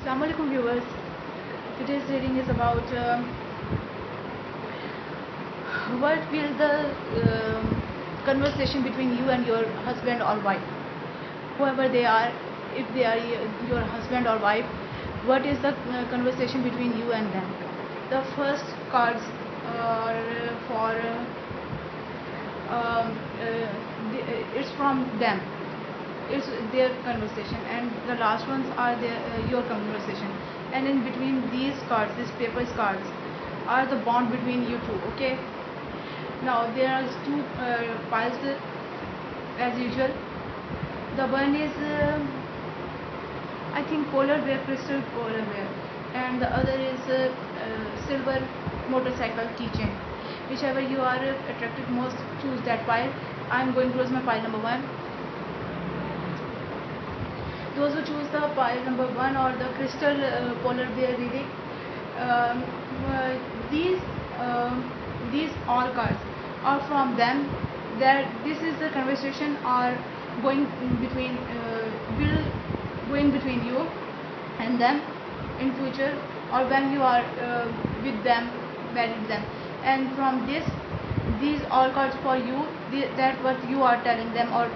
Assalamualaikum viewers. Today's reading is about what will the conversation between you and your husband or wife, whoever they are, if they are your husband or wife, what is the conversation between you and them. The first cards are for it's from them, it's their conversation, and the last ones are your conversation, and in between these cards, these paper cards, are the bond between you two. Okay, now there are two piles as usual. The one is I think polar bear, crystal polar bear, and the other is silver motorcycle keychain. Whichever you are attracted most, choose that pile. I am going to close my pile number 1. Those who choose the pile number 1 or the crystal polar bear reading, these all cards are from them. That this is the conversation are going between between you and them in future, or when you are with them, married them. And from these all cards for you, that what you are telling them or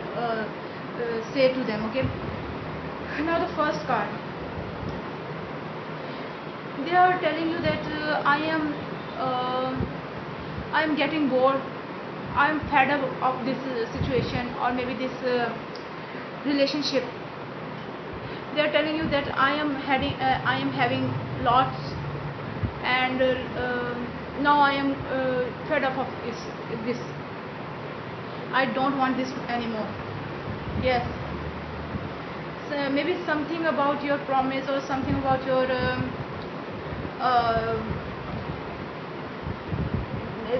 say to them. Okay, now the first card, they are telling you that I am getting bored, I am fed up of this situation, or maybe this relationship. They are telling you that I am having lots, and now I am fed up of this. I don't want this anymore. Yes. So maybe something about your promise, or something about your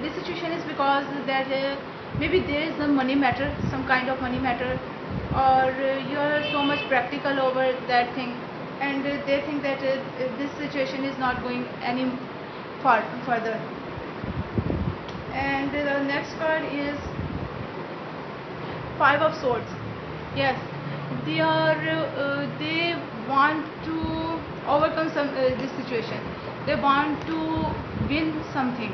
this situation is because that maybe there is a money matter, some kind of money matter, or you are so much practical over that thing, and they think that this situation is not going any further. And the next card is 5 of Swords. Yes, they want to overcome this situation. They want to win something.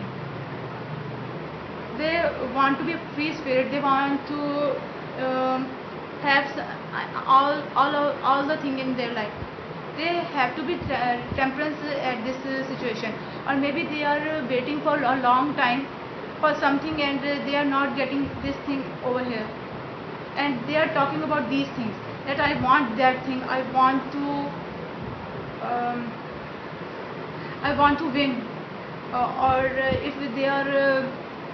They want to be a free spirit. They want to have all the thing in their life. They have to be temperance at this situation, or maybe they are waiting for a long time for something, and they are not getting this thing over here, and they are talking about these things, that I want that thing, I want to win, or if they are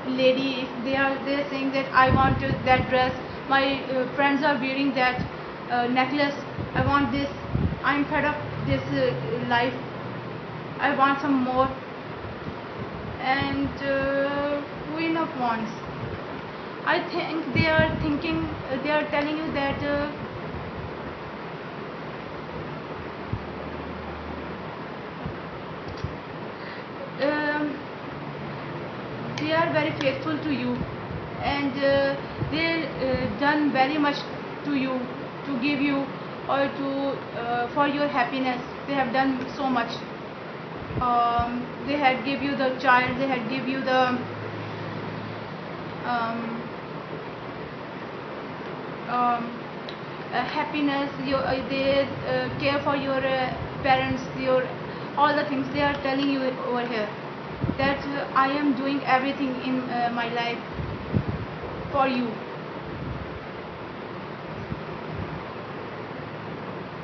lady, if they are saying that I want that dress, my friends are wearing that necklace, I want this, I'm fed up this life, I want some more. And Queen of Wands, I think they are telling you that they are very faithful to you, and they done very much to you, to give you, or to for your happiness. They have done so much. They had give you the child, they had give you the happiness, they care for your parents, your all the things. They are telling you over here that I am doing everything in my life for you.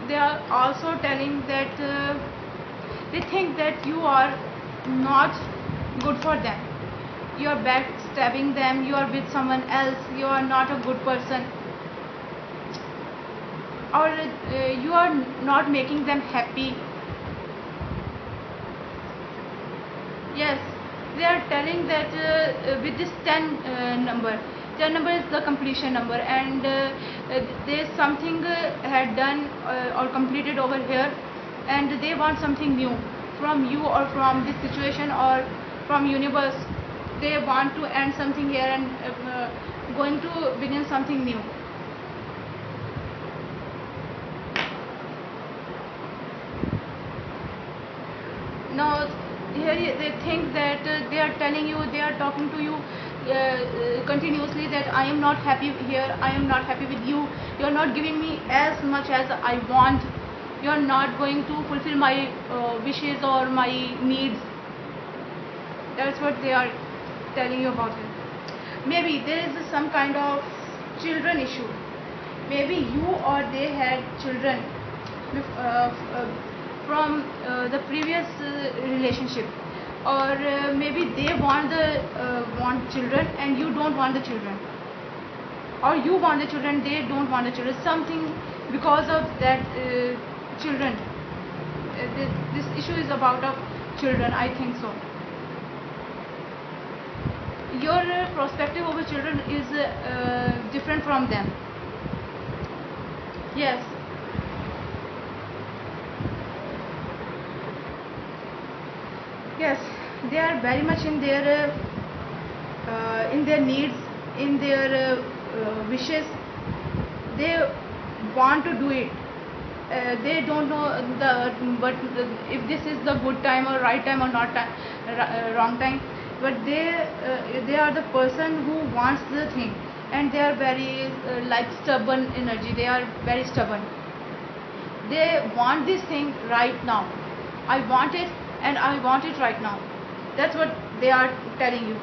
They are also telling that they think that you are not good for them, you are backstabbing them, you are with someone else, you are not a good person, or you are not making them happy. Yes, they are telling that with this 10 number, 10 number is the completion number, and there is something had done or completed over here, and they want something new from you, or from this situation, or from universe. They want to end something here and going to begin something new. Now here they think that they are telling you, they are talking to you continuously that I am not happy here, I am not happy with you, you are not giving me as much as I want, you are not going to fulfill my wishes or my needs. That's what they are telling you about it. Maybe there is some kind of children issue. Maybe you or they had children from the previous relationship, or maybe they want children and you don't want the children, or you want the children, they don't want the children, something because of that children. This issue is about of children, I think so. Your perspective over children is different from them. Yes. Yes, they are very much in their needs, in their wishes. They want to do it. They don't know but if this is the good time or right time or not wrong time. But they are the person who wants the thing, and they are very like stubborn energy. They are very stubborn. They want this thing right now. I want it, and I want it right now. That's what they are telling you.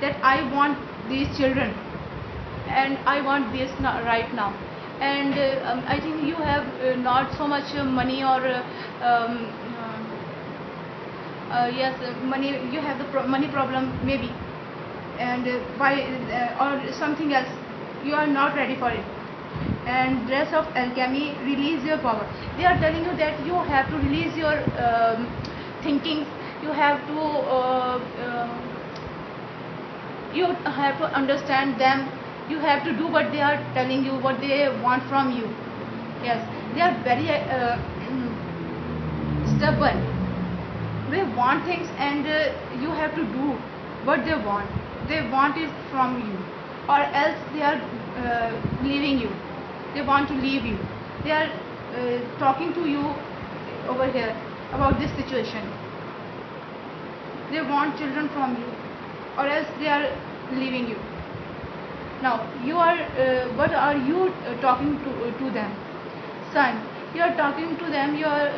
That I want these children, and I want this right now. And I think you have not so much money or yes, money. You have the money problem maybe, and or something else. You are not ready for it. And Dress of Alchemy, release your power. They are telling you that you have to release your thinking. You have to understand them. You have to do what they are telling you, what they want from you. Yes, they are very stubborn. They want things, and you have to do what they want. They want it from you, or else they are leaving you. They want to leave you. They are talking to you over here about this situation. They want children from you, or else they are leaving you. Now you are what are you talking to them? Son, you are talking to them. You are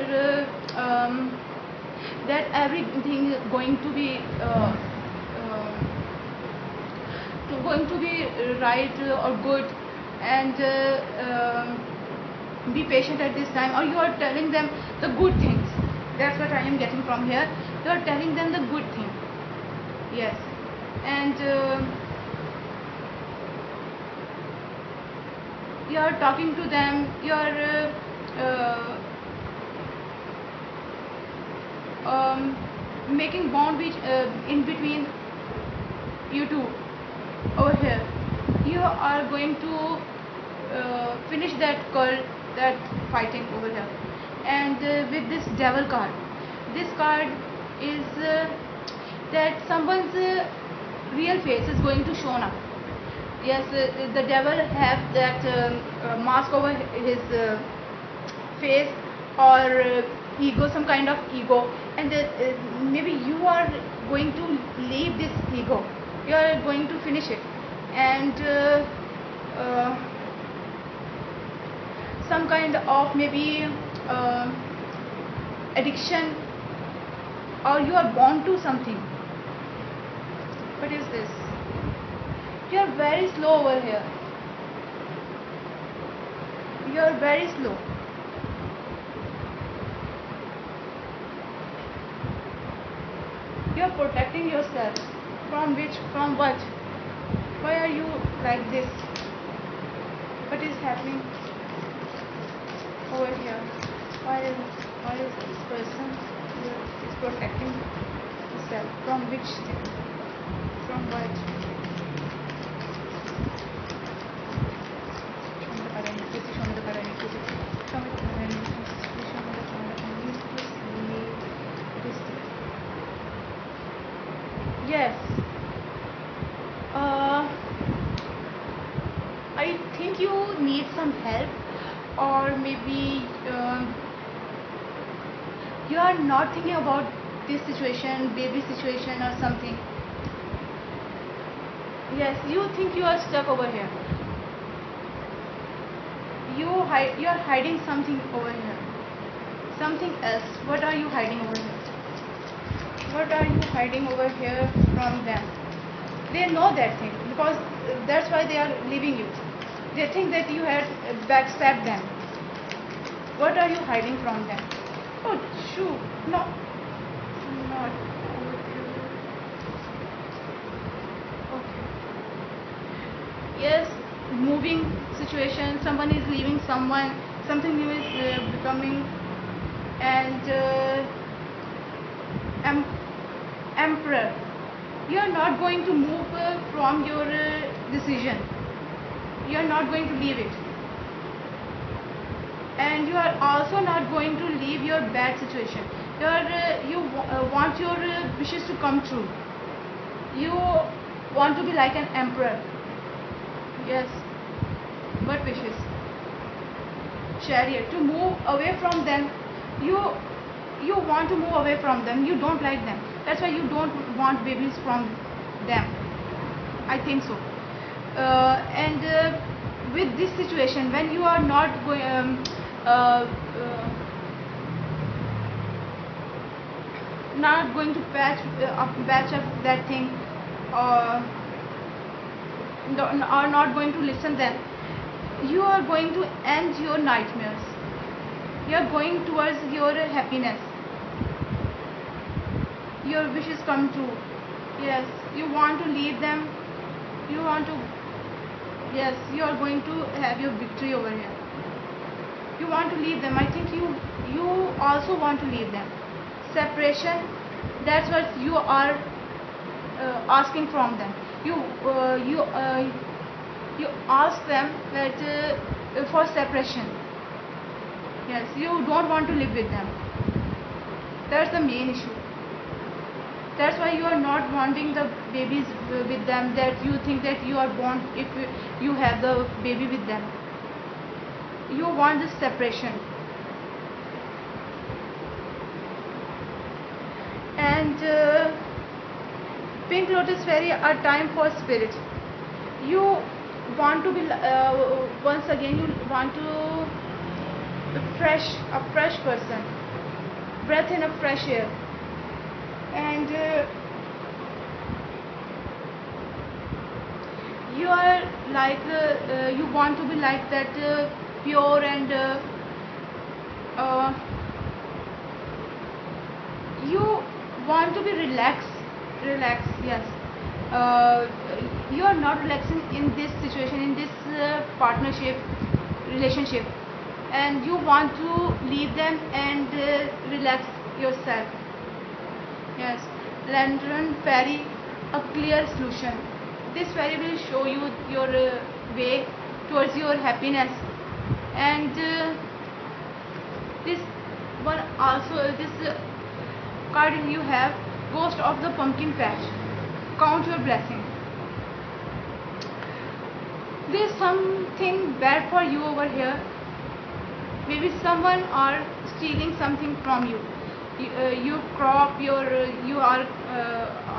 that everything is going to be right or good, and be patient at this time. Or you are telling them the good things. That's what I am getting from here. You are telling them the good thing. Yes. And you are talking to them. You are making bond in between you two over here. You are going to finish that fighting over here. And with this devil card, this card is that someone's real face is going to show up. Yes, the devil have that mask over his face, or ego, some kind of ego, and maybe you are going to leave this ego. You are going to finish it, and some kind of maybe addiction, or you are born to something. What is this? You are very slow over here. You are very slow. You are protecting yourself from which? From what? Why are you like this? What is happening over here? Why is this person is protecting himself from which thing? From what? Yes. I think you need some help, or maybe you are not thinking about this situation, baby situation or something. Yes, you think you are stuck over here. You are hiding something over here. Something else. What are you hiding over here? What are you hiding over here from them? They know that thing because that's why they are leaving you. They think that you had backstabbed them. What are you hiding from them? Oh, shoot. No. Not. Okay. Yes, moving situation. Someone is leaving someone. Something new is becoming. And emperor. You are not going to move from your decision. You are not going to leave it. And you are also not going to leave your bad situation. You want your wishes to come true. You want to be like an emperor. Yes. What wishes? Chariot. To move away from them. You want to move away from them. You don't like them. That's why you don't want babies from them. I think so. And with this situation, when you are not going not going to patch up that thing, or not going to listen them, you are going to end your nightmares. You are going towards your happiness. Your wishes come true. Yes, you want to lead them. You want to. Yes, you are going to have your victory over here. You want to leave them. I think you also want to leave them. Separation. That's what you are asking from them. You ask them that for separation. Yes, you don't want to live with them. That's the main issue. That's why you are not wanting the babies with them. That you think that you are born if you have the baby with them. You want this separation. And Pink Lotus Fairy, a time for spirit. You want to be once again. You want to a fresh person. Breath in a fresh air. And you are like you want to be like that pure and you want to be relaxed. Yes. You are not relaxing in this situation, in this partnership, relationship, and you want to leave them and relax yourself. Yes, Lantern Fairy, a clear solution. This fairy will show you your way towards your happiness. And this one also, this card you have, Ghost of the Pumpkin Patch. Count your blessing. There's something bad for you over here. Maybe someone are stealing something from you. You crop you are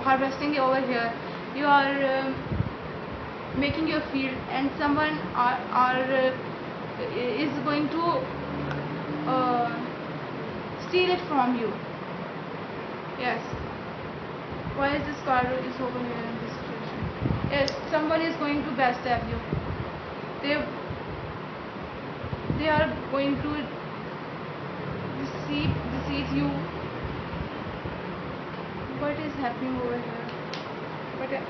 harvesting over here. You are making your field, and someone is going to steal it from you. Yes. Why is this card is over here in this situation? Yes, someone is going to backstab you. They are going to deceive you. What is happening over here?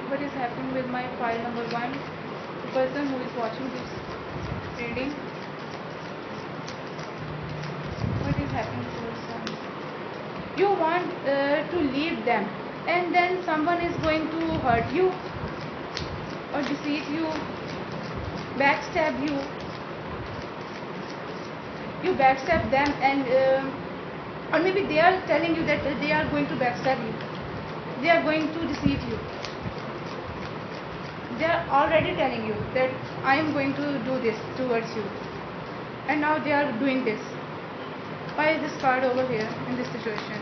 What is happening with my file number 1? The person who is watching this reading. What is happening to your son? You want to leave them, and then someone is going to hurt you or deceive you, backstab you. You backstab them, and or maybe they are telling you that they are going to backstab you. They are going to deceive you. They are already telling you that I am going to do this towards you, and now they are doing this. Why is this card over here in this situation?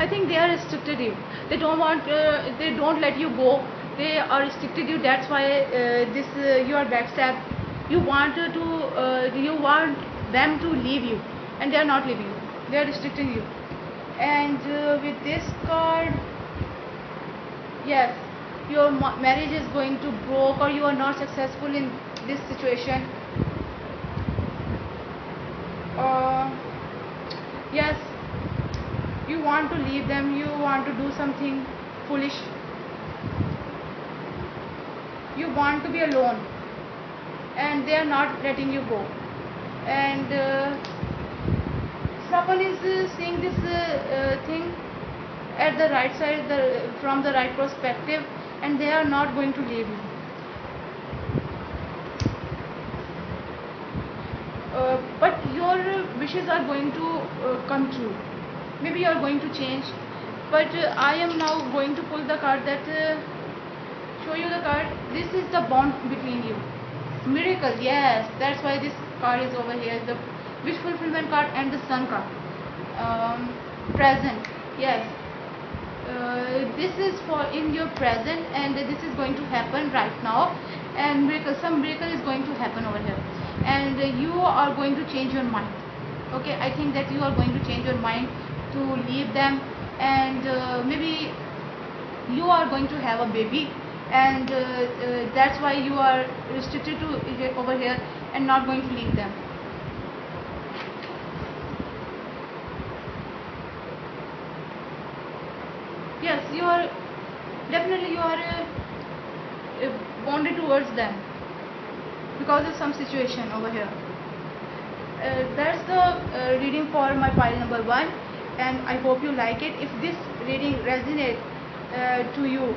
I think they are restricted you. They don't want. They don't let you go. They are restricted you. That's why this you are backstab. You want to. You want them to leave you, and they are not leaving you. They are restricting you. And with this card, yes, your marriage is going to broke, or you are not successful in this situation. Yes, you want to leave them, you want to do something foolish, you want to be alone, and they are not letting you go. And someone is seeing this thing at the right side, from the right perspective, and they are not going to leave you. But your wishes are going to come true. Maybe you are going to change, but I am now going to pull the card that show you the card. This is the bond between you. Miracle, yes, that's why this card is over here. The wish fulfillment card and the sun card. Present, yes. This is for in your present, and this is going to happen right now, and miracle, some miracle is going to happen over here, and you are going to change your mind. Okay, I think that you are going to change your mind to leave them, and maybe you are going to have a baby, and that's why you are restricted to over here and not going to leave them. Yes, you are definitely, you are bonded towards them because of some situation over here. That's the reading for my pile number 1, and I hope you like it. If this reading resonates to you,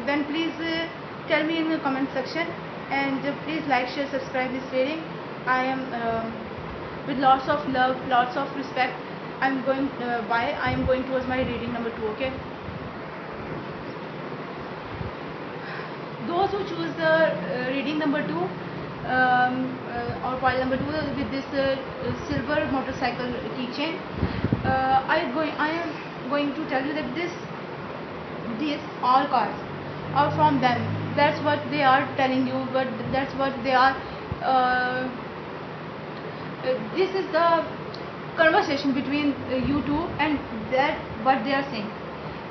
then please tell me in the comment section, and please like, share, subscribe this reading. I am with lots of love, lots of respect, I'm going I am going towards my reading number 2. Okay, those who choose the reading number 2 or pile number 2 with this silver motorcycle keychain, I am going to tell you that these all cards are from them. That's what they are telling you, but that's what they are this is the conversation between you two, and that what they are saying,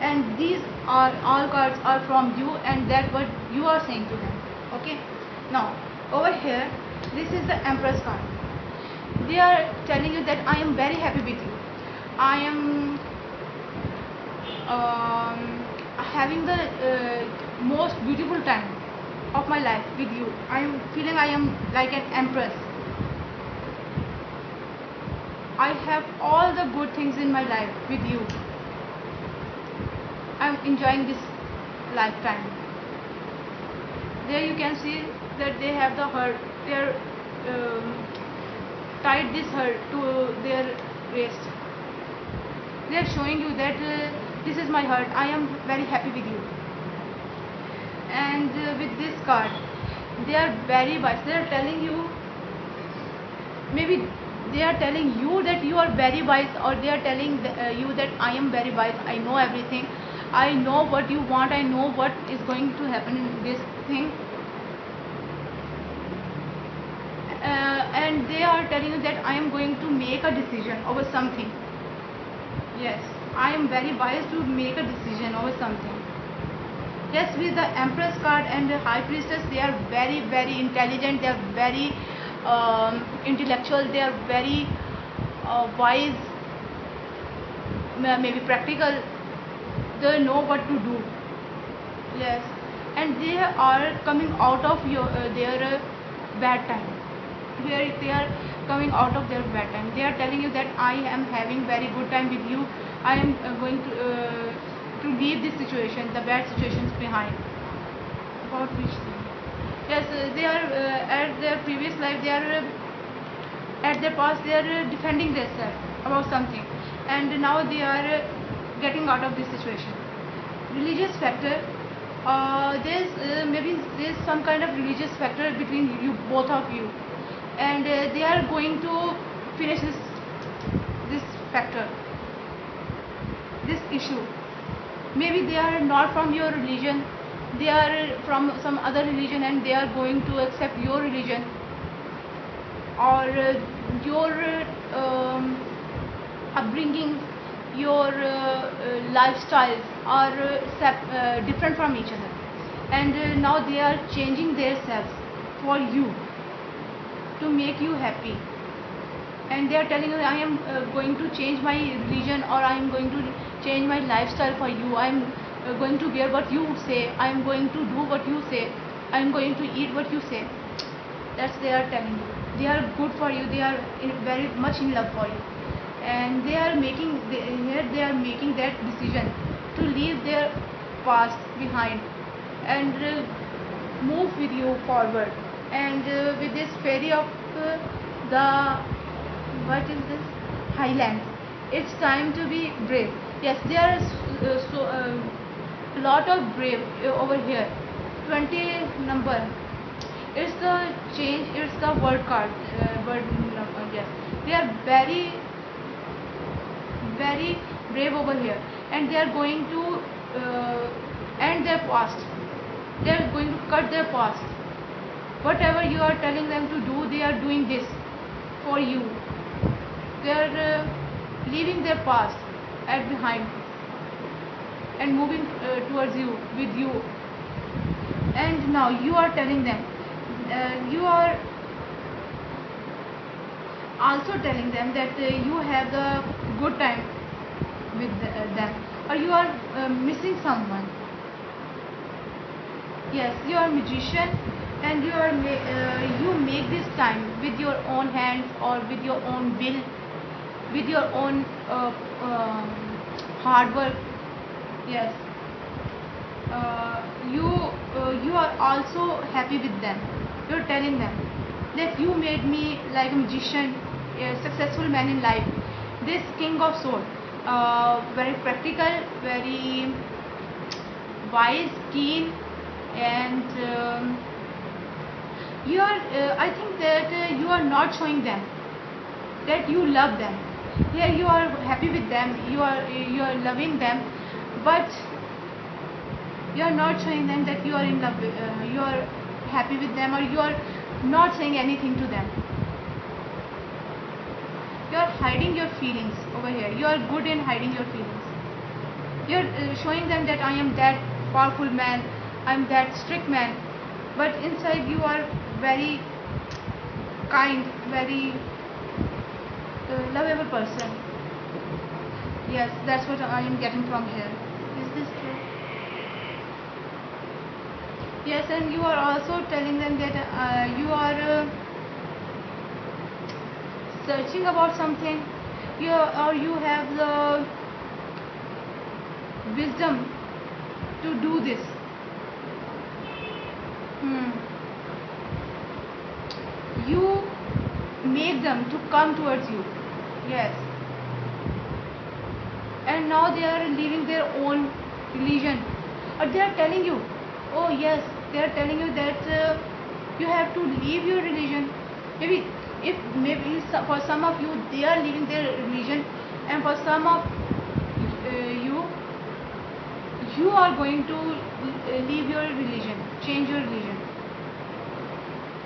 and these are all cards are from you, and that what you are saying to them. Okay, now over here, this is the Empress card. They are telling you that I am very happy with you. I am having the most beautiful time of my life with you. I am feeling I am like an empress. I have all the good things in my life with you. I am enjoying this lifetime. There you can see that they have the heart. They are tied this heart to their waist. They are showing you that this is my heart. I am very happy with you. And with this card, they are very wise. They are telling you, maybe they are telling you that you are very wise, or they are telling you that I am very wise. I know everything. I know what you want. I know what is going to happen in this thing. And they are telling you that I am going to make a decision over something. Yes, I am very wise to make a decision over something. Yes, with the Empress card and the High Priestess, they are very, very intelligent. They are very intellectual. They are very wise, maybe practical. They know what to do. Yes, and they are coming out of their bad time. Here they are coming out of their bad time. They are telling you that I am having very good time with you. I am going to leave this situation, the bad situations behind. About which thing? Yes, they are at their previous life, they are at their past, they are defending themselves about something, and now they are getting out of this situation. Religious factor. There's maybe there's some kind of religious factor between you, both of you, and they are going to finish this factor, this issue. Maybe they are not from your religion, they are from some other religion, and they are going to accept your religion, or your upbringing, your lifestyles are different from each other, and now they are changing themselves for you, to make you happy, and they are telling you, I am going to change my religion, or I am going to change my lifestyle for you, I am going to wear what you say, I am going to do what you say, I am going to eat what you say. That's they are telling you. They are good for you, they are very much in love for you, and they are making here they are making that decision to leave their past behind, and move with you forward, and with this fairy of the, what is this, highlands, it's time to be brave. Yes, there are a lot of brave over here. 20 number, it's the change, it's the word card, word number. Yes, they are very brave over here, and they are going to end their past, they are going to cut their past. Whatever you are telling them to do, they are doing this for you. They are leaving their past at behind, and moving towards you, with you, and now you are telling them, you are also telling them that you have the good time with them, or you are missing someone. Yes, you are a magician, and you are you make this time with your own hands, or with your own will, with your own hard work. Yes, you are also happy with them. You are telling them that you made me like a magician, a successful man in life. This king of sword, very practical, very wise, keen, and you are I think that you are not showing them that you love them. Here you are happy with them, you are loving them, but you are not showing them that you are in love with, you are happy with them, or you are not saying anything to them. You are hiding your feelings over here. You are good in hiding your feelings. You are showing them that I am that powerful man, I am that strict man, but inside you are very kind, very lovable person. Yes, that's what I am getting from here. Is this true? Yes, and you are also telling them that you are searching about something, or you have the wisdom to do this. You make them to come towards you. Yes, and now they are leaving their own religion, or they are telling you, oh yes, they are telling you that you have to leave your religion. Maybe for some of you they are leaving their religion, and for some of you are going to leave your religion, change your religion,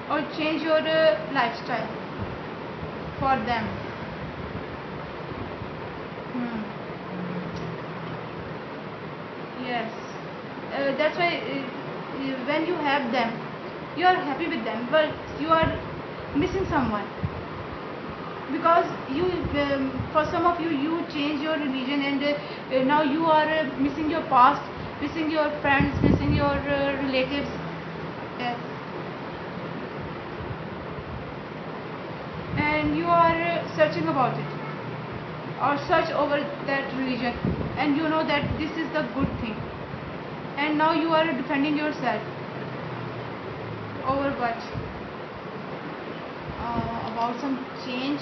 or change your lifestyle for them. Yes, that's why when you have them, you are happy with them, but you are missing someone, because you for some of you change your religion, and now you are missing your past, missing your friends, missing your relatives. Yes, and you are searching about it. or search over that religion, and you know that this is the good thing, and now you are defending yourself over what? About some change.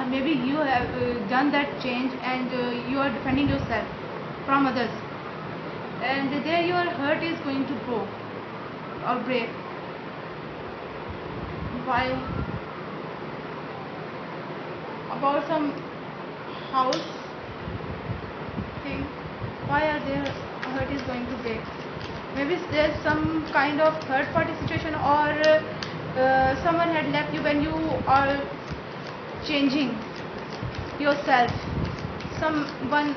Maybe you have done that change, and you are defending yourself from others, and there your heart is going to grow or break. Why? About some house thing, why are their heart is going to break? Maybe there's some kind of third party situation, or someone had left you when you are changing yourself. Someone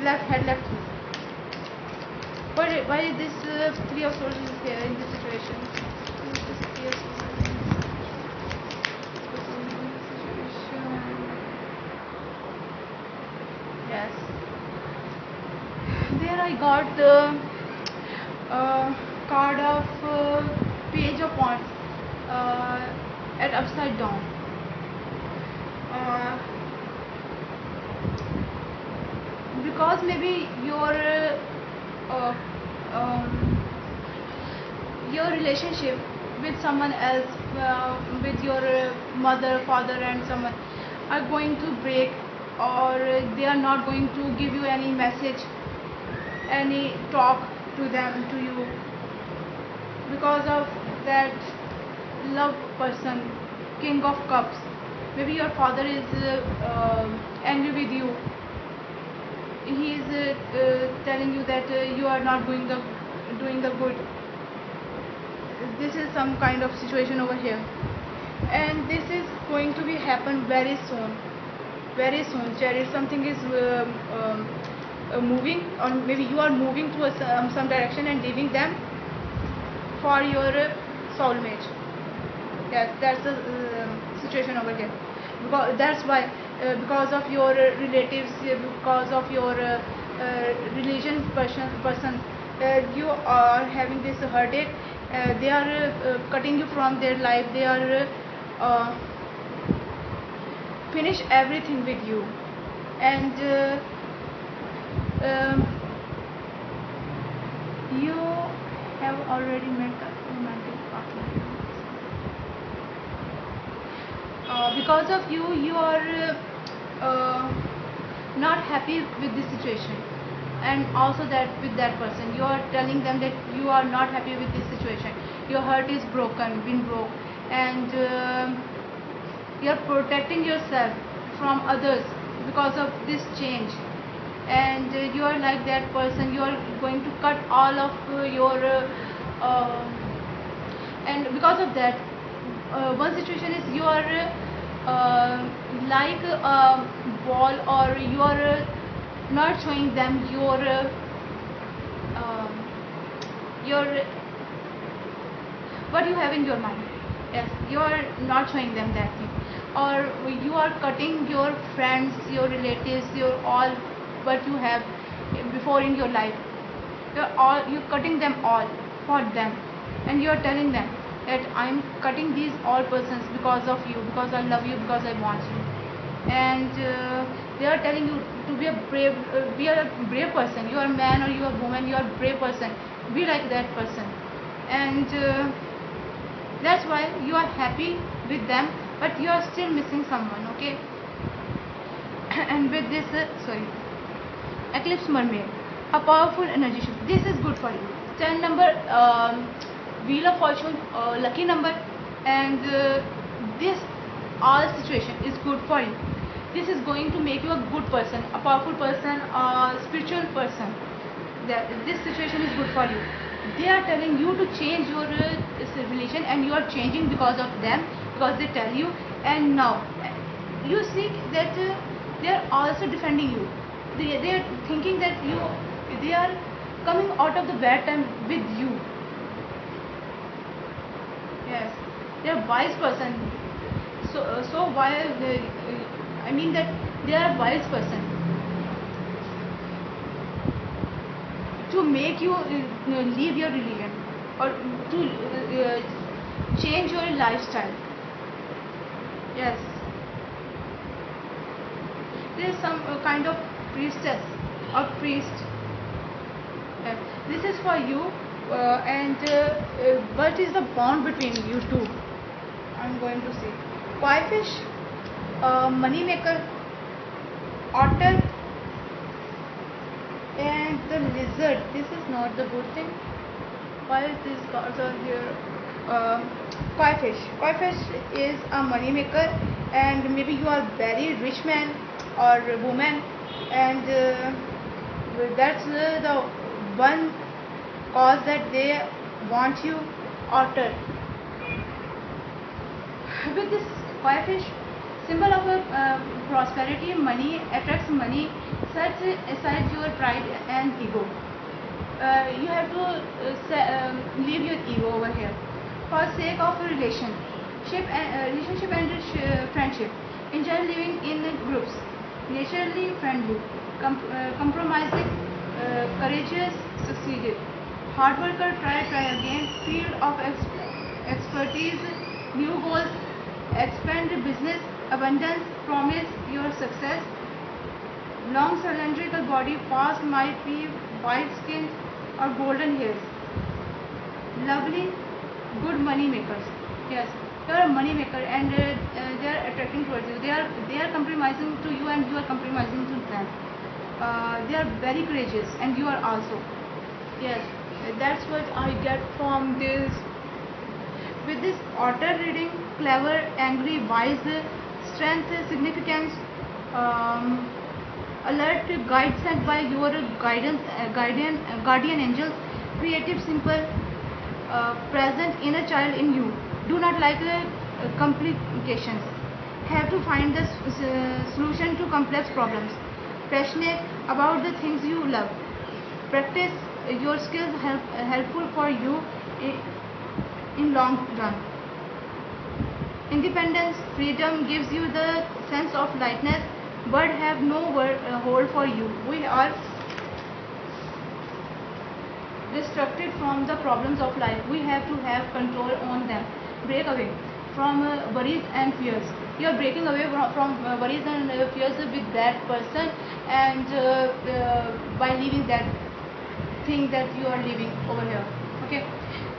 had left you. Why is this three of swords is here in this situation? Why is this three of swords in this situation? Yes. There I got the card of page of wands at upside down. Because maybe uh, your relationship with someone else, with your mother, father, and someone are going to break, or they are not going to give you any message, any talk to you, because of that love person, king of cups. Maybe your father is angry with you. He is telling you that you are not doing the good. This is some kind of situation over here, and this is going to be happen very soon. Very soon, Chariot. Something is moving, or maybe you are moving to some direction and leaving them for your soulmate. Yes, that's the situation over here. Because that's why, because of your relatives, because of your religion person, you are having this heartache. They are cutting you from their life. They are finish everything with you, and you have already met a romantic partner. Because of you are not happy with this situation, and also that with that person you are telling them that you are not happy with this situation. Your heart is been broke, and you are protecting yourself from others because of this change, and you are like that person. You are going to cut all of your and because of that, one situation is you are like a wall, or you are not showing them your what you have in your mind. Yes, you are not showing them that thing, or you are cutting your friends, your relatives, your all what you have before in your life. You're cutting them all for them, and you're telling them that I'm cutting these all persons because of you, because I love you, because I want you. And they are telling you to be a brave person. You are a man or you are a woman, you are a brave person. Be like that person. And that's why you are happy with them, but you are still missing someone, okay? And with this eclipse mermaid, a powerful energy shift. This is good for you. 10 number, wheel of fortune, lucky number, and this all situation is good for you. This is going to make you a good person, a powerful person, a spiritual person. This situation is good for you. They are telling you to change your religion, and you are changing because of them, because they tell you. And now you see that they are also defending you. They are thinking that they are coming out of the bad time with you. Yes, they are wise person. So why I mean that they are a wise person to make you leave your religion, or to change your lifestyle. Yes, there is some kind of priestess or priest. This is for you, and what is the bond between you two? I'm going to say koi fish, money maker, otter, and the lizard. This is not the good thing. Why these cards are here? Koi fish. Koi fish is a money maker, and maybe you are very rich man or woman, and that's the one cause that they want you. Otter. With this koi fish, symbol of prosperity, money attracts money, sets aside your pride and ego. You have to leave your ego over here for sake of a relationship and friendship. Enjoy living in groups, naturally friendly, compromising, courageous, succeeded, hard worker, try again, field of expertise, new goals, expand business, abundance, promise your success, long cylindrical body, past might be white skin or golden hairs, lovely, good money makers. Yes, you are a money maker, and they are attracting towards you. They are compromising to you, and you are compromising to them. They are very courageous, and you are also. Yes, that's what I get from this. With this otter reading, clever, angry, wise, strength, significance, alert, guide sent by your guardian angels, creative, simple, present inner child in you. Do not like complications. Have to find the solution to complex problems. Passionate about the things you love. Practice your skills helpful for you in long run. Independence, freedom gives you the sense of lightness, but have no hold for you. We are distracted from the problems of life. We have to have control on them. Break away from worries and fears. You are breaking away from worries and fears with that person, and by leaving that thing that you are living over here. Okay,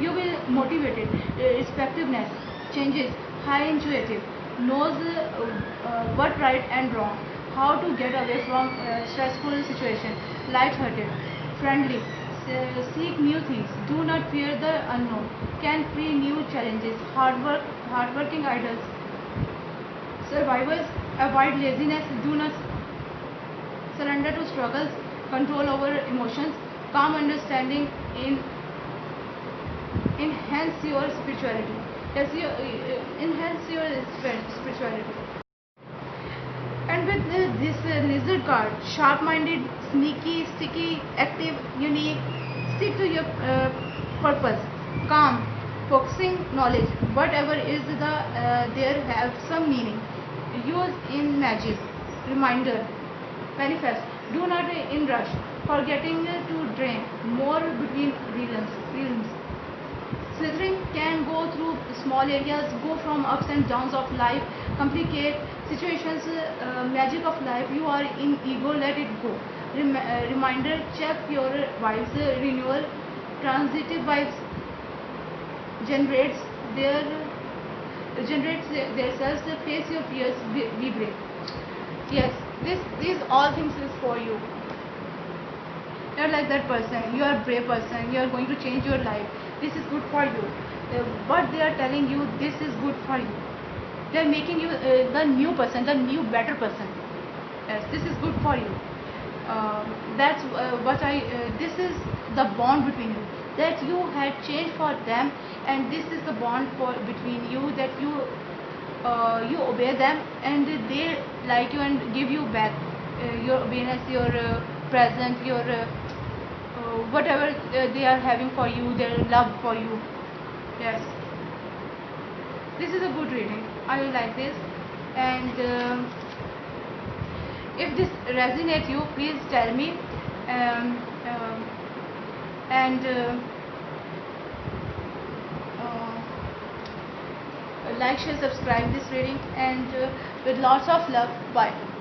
you will motivated, respectiveness, changes, high intuitive, knows what right and wrong, how to get away from stressful situation, light-hearted, friendly, seek new things, do not fear the unknown, can free new challenges, hardworking idols, survivors, avoid laziness, do not surrender to struggles, control over emotions, calm understanding, enhance your spirituality. Yes, you enhance your spirituality. And with this lizard card, sharp-minded, sneaky, sticky, active, unique, stick to your purpose, calm, focusing knowledge, whatever is there have some meaning. Use in magic, reminder, manifest. Do not in rush, forgetting to drain more between realms. Slithering can go through small areas, go from ups and downs of life, complicate situations, magic of life. You are in ego, let it go. Reminder, check your vibes, renewal, transitive vibes generates themselves, face your fears, be brave. Yes, these all things is for you. You are like that person, you are a brave person, you are going to change your life, this is good for you. What they are telling you, this is good for you. They are making you the new person, the new better person. Yes, this is good for you. That's what this is the bond between you, that you had changed for them, and this is the bond between you, that you obey them, and they like you and give you back your obedience, your present, your whatever they are having for you, their love for you. Yes, this is a good reading. I like this, and if this resonates you, please tell me, and like, share, subscribe this reading, and with lots of love. Bye.